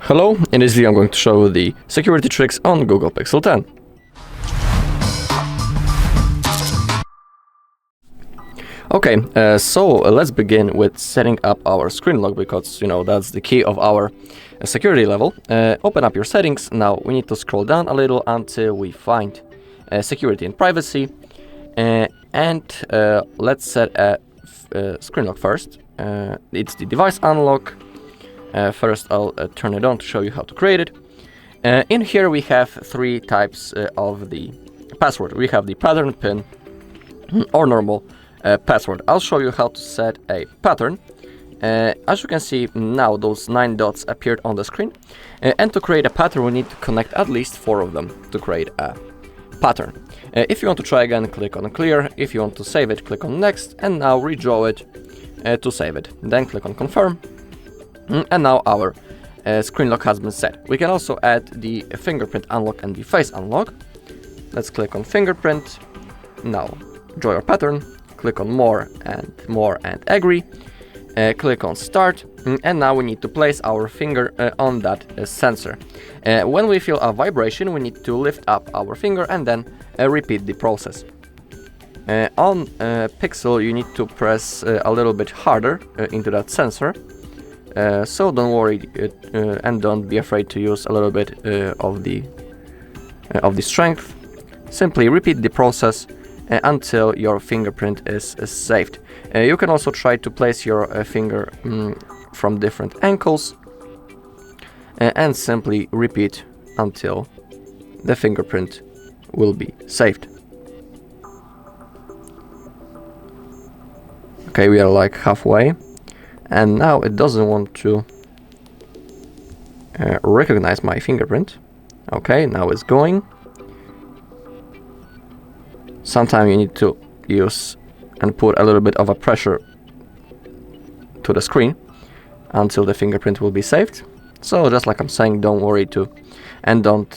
Hello, in this video I'm going to show you the security tricks on Google Pixel 10. Okay, so let's begin with setting up our screen lock because, that's the key of our security level. Open up your settings. Now we need to scroll down a little until we find security and privacy. And let's set a screen lock first. It's the device unlock. First I'll turn it on to show you how to create it. In here we have three types of the password. We have the pattern, pin, or normal password. I'll show you how to set a pattern. As you can see now, those 9 dots appeared on the screen. And to create a pattern we need to connect at least 4 of them to create a pattern. If you want to try again, click on clear. If you want to save it, click on next, and now redraw it to save it. Then click on confirm. And now our screen lock has been set. We can also add the fingerprint unlock and the face unlock. Let's click on fingerprint. Now draw your pattern. Click on more and agree. Click on start. And now we need to place our finger on that sensor. When we feel a vibration, we need to lift up our finger and then repeat the process. On Pixel, you need to press a little bit harder into that sensor. So don't worry and don't be afraid to use a little bit of the strength. Simply repeat the process until your fingerprint is saved. You can also try to place your finger from different angles and simply repeat until the fingerprint will be saved. Okay, we are like halfway. And now it doesn't want to recognize my fingerprint. Okay, now it's going. Sometimes you need to use and put a little bit of a pressure to the screen until the fingerprint will be saved. So just like I'm saying, don't worry to, and don't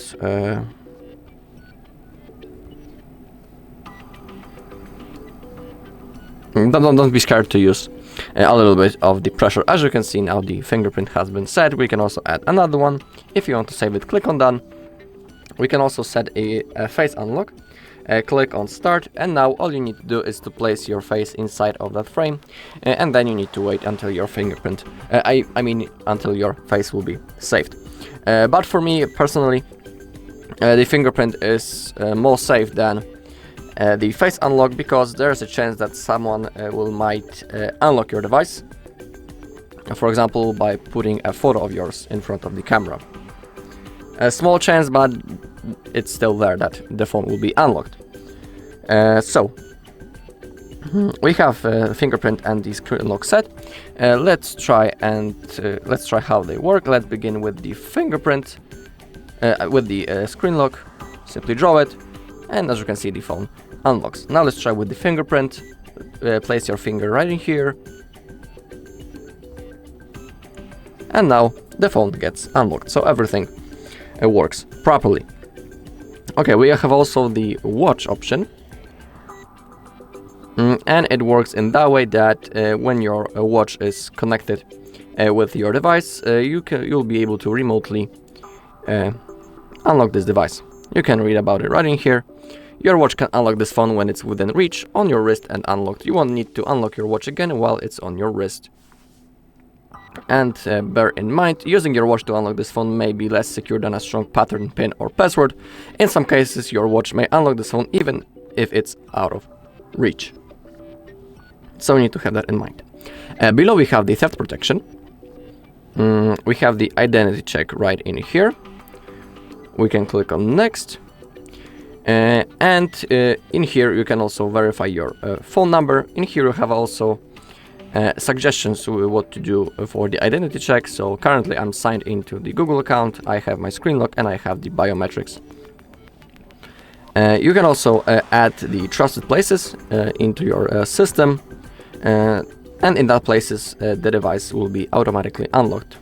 be scared to use a little bit of the pressure. As you can see now, the fingerprint has been set. We can also add another one. If you want to save it, click on done. We can also set a face unlock. Click on start, and now all you need to do is to place your face inside of that frame, and then you need to wait until your fingerprint until your face will be saved. But for me personally, the fingerprint is more safe than the face unlock, because there's a chance that someone might unlock your device, for example by putting a photo of yours in front of the camera. A small chance, but it's still there that the phone will be unlocked. So we have fingerprint and the screen lock set. Let's try how they work. Let's begin with the fingerprint, with the screen lock. Simply draw it, and as you can see, the phone unlocks. Now let's try with the fingerprint. Place your finger right in here, and now the phone gets unlocked, so everything works properly. Okay, we have also the watch option, and it works in that way that when your watch is connected with your device, you'll be able to remotely unlock this device. You can read about it right in here. Your watch can unlock this phone when it's within reach, on your wrist and unlocked. You won't need to unlock your watch again while it's on your wrist. And bear in mind, using your watch to unlock this phone may be less secure than a strong pattern, pin or password. In some cases, your watch may unlock this phone even if it's out of reach. So you need to have that in mind. Below we have the theft protection. We have the identity check right in here. We can click on next. And in here you can also verify your phone number. In here you have also suggestions to what to do for the identity check. So currently I'm signed into the Google account. I have my screen lock and I have the biometrics. You can also add the trusted places into your system, and in that places the device will be automatically unlocked.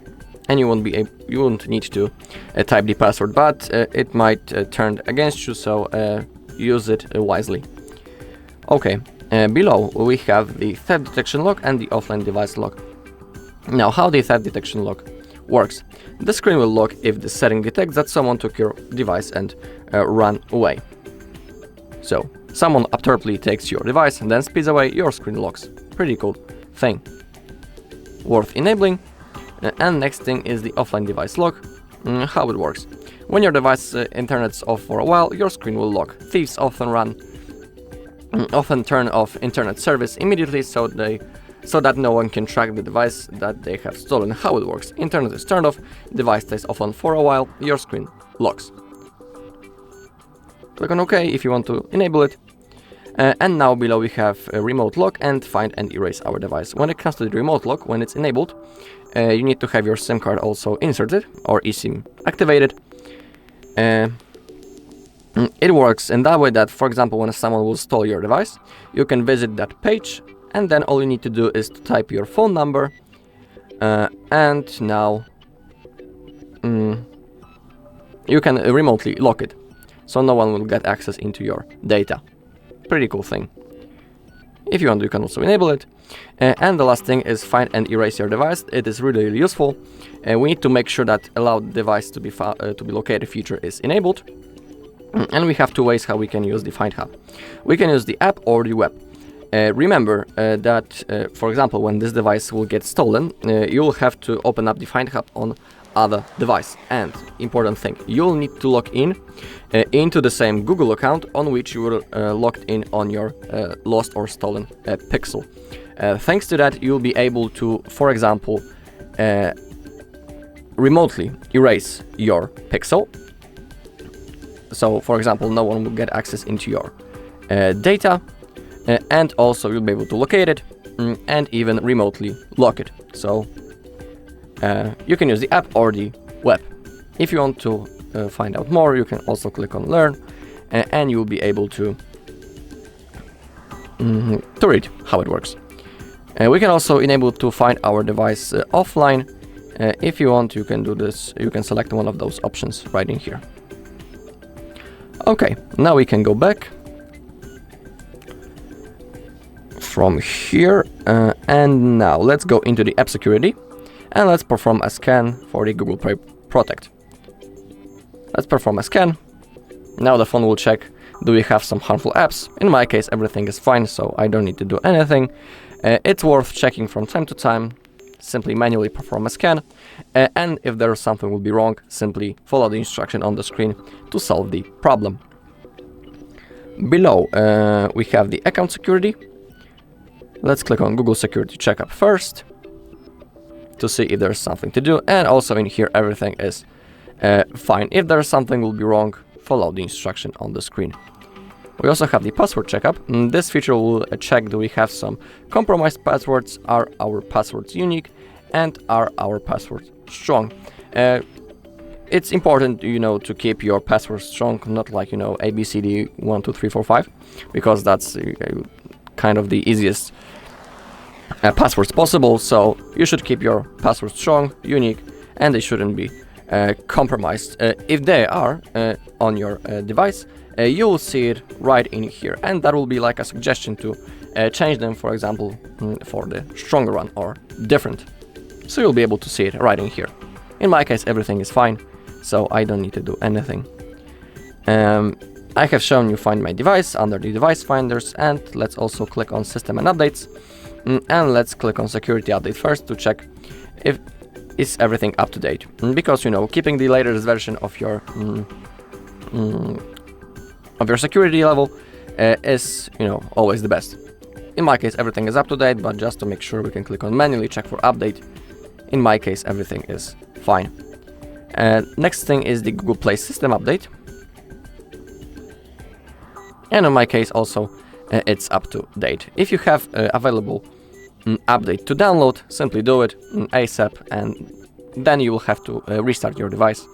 And you won't need to type the password, but it might turn against you, so use it wisely. Okay, below we have the theft detection lock and the offline device lock. Now, how the theft detection lock works. The screen will lock if the setting detects that someone took your device and ran away. So, someone abruptly takes your device and then speeds away, your screen locks. Pretty cool thing. Worth enabling. And next thing is the offline device lock. How it works. When your device internet's off for a while, your screen will lock. Thieves often turn off internet service immediately so that no one can track the device that they have stolen. How it works. Internet is turned off, device stays offline for a while, your screen locks. Click on OK if you want to enable it. And now below we have a remote lock and find and erase our device. When it comes to the remote lock, when it's enabled, you need to have your SIM card also inserted or eSIM activated. It works in that way that, for example, when someone will steal your device, you can visit that page and then all you need to do is to type your phone number and now you can remotely lock it, so no one will get access into your data. Pretty cool thing. If you want, you can also enable it. And the last thing is find and erase your device. It is really, really useful. We need to make sure that allow the device to be located feature is enabled. And we have two ways how we can use the Find Hub. We can use the app or the web. Remember that, for example, when this device will get stolen, you will have to open up the Find Hub on other device. And important thing, you'll need to log in into the same Google account on which you were logged in on your lost or stolen Pixel. Thanks to that, you'll be able to, for example, remotely erase your Pixel. So, for example, no one will get access into your data, and also you'll be able to locate it and even remotely lock it. So, you can use the app or the web. If you want to find out more, you can also click on Learn, and you'll be able to read how it works. We can also enable to find our device offline. If you want, you can do this. You can select one of those options right in here. Okay, now we can go back from here, and now let's go into the app security and let's perform a scan for the Google Play Protect. Let's perform a scan. Now the phone will check, do we have some harmful apps? In my case, everything is fine, so I don't need to do anything. It's worth checking from time to time. Simply manually perform a scan, and if there's something will be wrong, simply follow the instruction on the screen to solve the problem. Below we have the account security. Let's click on Google Security Checkup first to see if there's something to do, and also in here everything is fine. If there's something will be wrong, follow the instruction on the screen. We also have the password checkup. This feature will check do we have some compromised passwords, are our passwords unique, and are our passwords strong. It's important, to keep your password strong, not like, ABCD 1 2 3 4 5, because that's kind of the easiest passwords possible. So you should keep your password strong, unique, and they shouldn't be compromised. If they are on your device, you will see it right in here, and that will be like a suggestion to change them, for example, for the stronger one or different. So you'll be able to see it right in here. In my case, everything is fine, so I don't need to do anything. I have shown you Find My Device under the device finders, and let's also click on System and Updates, and let's click on Security Update first to check if is everything up to date. Because keeping the latest version of your security level is always the best. In my case, everything is up to date, but just to make sure, we can click on Manually Check for Update. In my case, everything is fine. Next thing is the Google Play System Update. And in my case also, it's up to date. If you have available update to download, simply do it ASAP, and then you will have to restart your device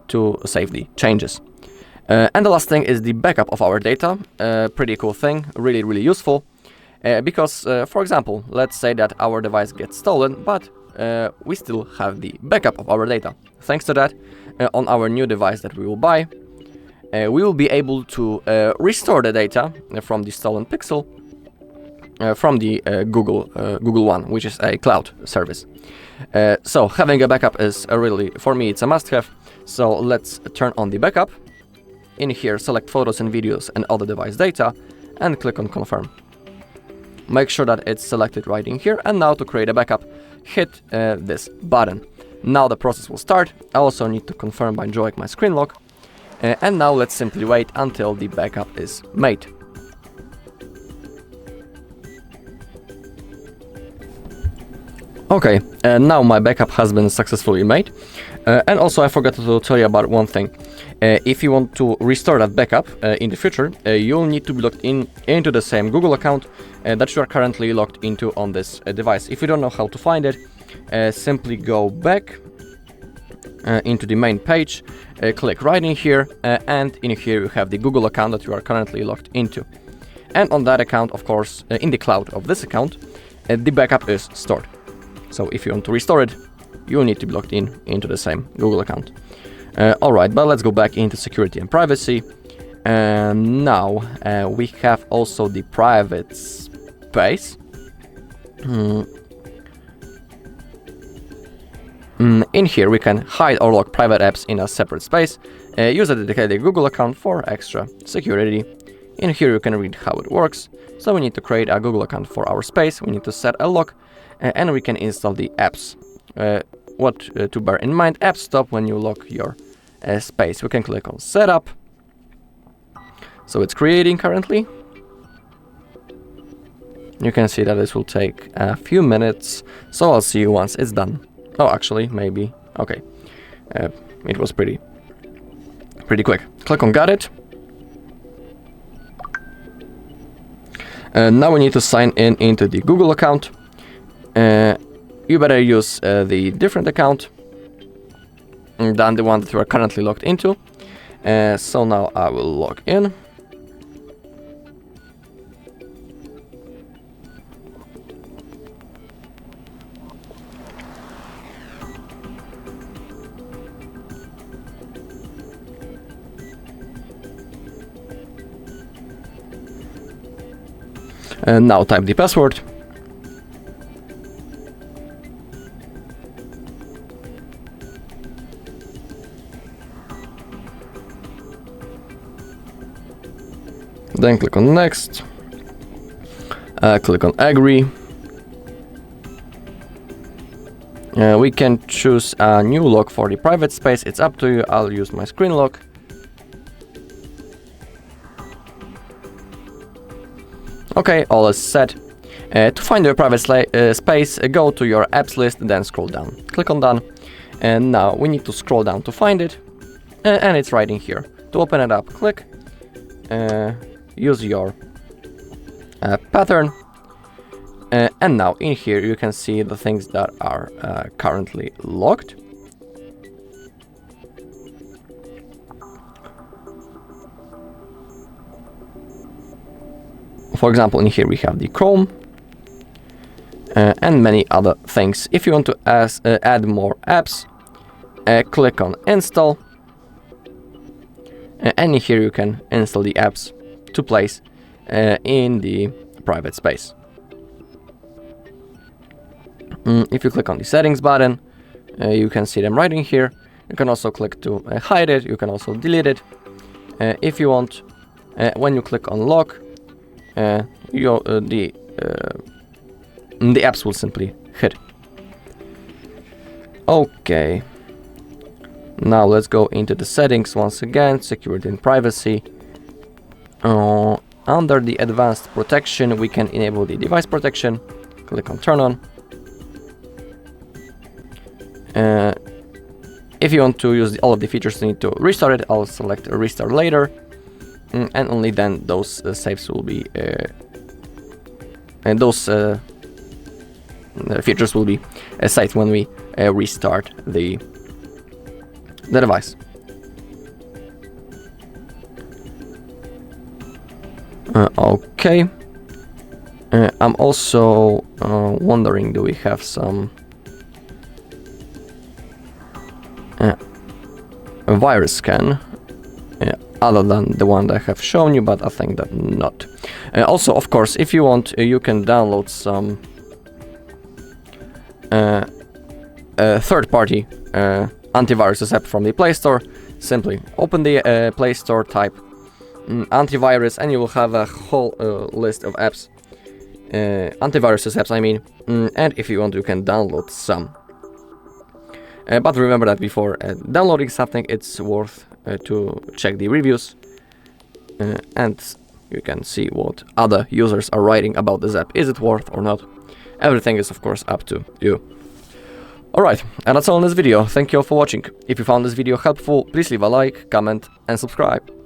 to save the changes. And the last thing is the backup of our data. Pretty cool thing, really, really useful. Because, for example, let's say that our device gets stolen, but we still have the backup of our data. Thanks to that, on our new device that we will buy, we will be able to restore the data from the stolen Pixel from the Google One, which is a cloud service. So having a backup is really, for me, it's a must-have. So let's turn on the backup. In here, select photos and videos and other device data, and click on confirm. Make sure that it's selected right in here, and now to create a backup, hit this button. Now the process will start. I also need to confirm by drawing my screen lock. And now let's simply wait until the backup is made. Okay, now my backup has been successfully made. And also I forgot to tell you about one thing. If you want to restore that backup in the future, you'll need to be logged into the same Google account that you are currently logged into on this device. If you don't know how to find it, simply go back into the main page, click right in here, and in here you have the Google account that you are currently logged into. And on that account, of course, in the cloud of this account, the backup is stored. So if you want to restore it, you will need to be logged into the same Google account. Alright, but let's go back into security and privacy. And now we have also the private space. In here we can hide or lock private apps in a separate space. Use a dedicated Google account for extra security. In here you can read how it works. So we need to create a Google account for our space. We need to set a lock, and we can install the apps. What to bear in mind, apps stop when you lock your space. We can click on setup. So it's creating currently. You can see that this will take a few minutes, so I'll see you once it's done. Oh, actually, maybe. Okay. It was pretty quick. Click on got it. Now we need to sign into the Google account. You better use the different account than the one that you are currently logged into. So now I will log in. And now type the password. Then click on next. Click on agree. We can choose a new lock for the private space. It's up to you. I'll use my screen lock. Okay, all is set. To find your private space, go to your apps list, then scroll down. Click on done. And now we need to scroll down to find it. And it's right in here. To open it up, click. Use your pattern. And now in here you can see the things that are currently locked. For example, in here we have the Chrome and many other things. If you want to add more apps, click on install. And in here you can install the apps to place in the private space. If you click on the settings button, you can see them right in here. You can also click to hide it. You can also delete it. If you want, when you click on lock, the apps will simply hit. Okay. Now let's go into the settings once again, security and privacy. Under the advanced protection, we can enable the device protection. Click on turn on. If you want to use all of the features, you need to restart it. I'll select restart later, and only then those saves will be and those features will be saved when we restart the device. Okay. I'm also wondering, do we have some a virus scan? Yeah, other than the one that I have shown you, but I think that not. Also, of course, if you want, you can download some third-party antivirus app from the Play Store. Simply open the Play Store, type antivirus, and you will have a whole list of apps, antivirus apps I mean, and if you want you can download some. But remember that before downloading something, it's worth to check the reviews, and you can see what other users are writing about this app. Is it worth or not? Everything is of course up to you. Alright, and that's all in this video. Thank you all for watching. If you found this video helpful, please leave a like, comment and subscribe.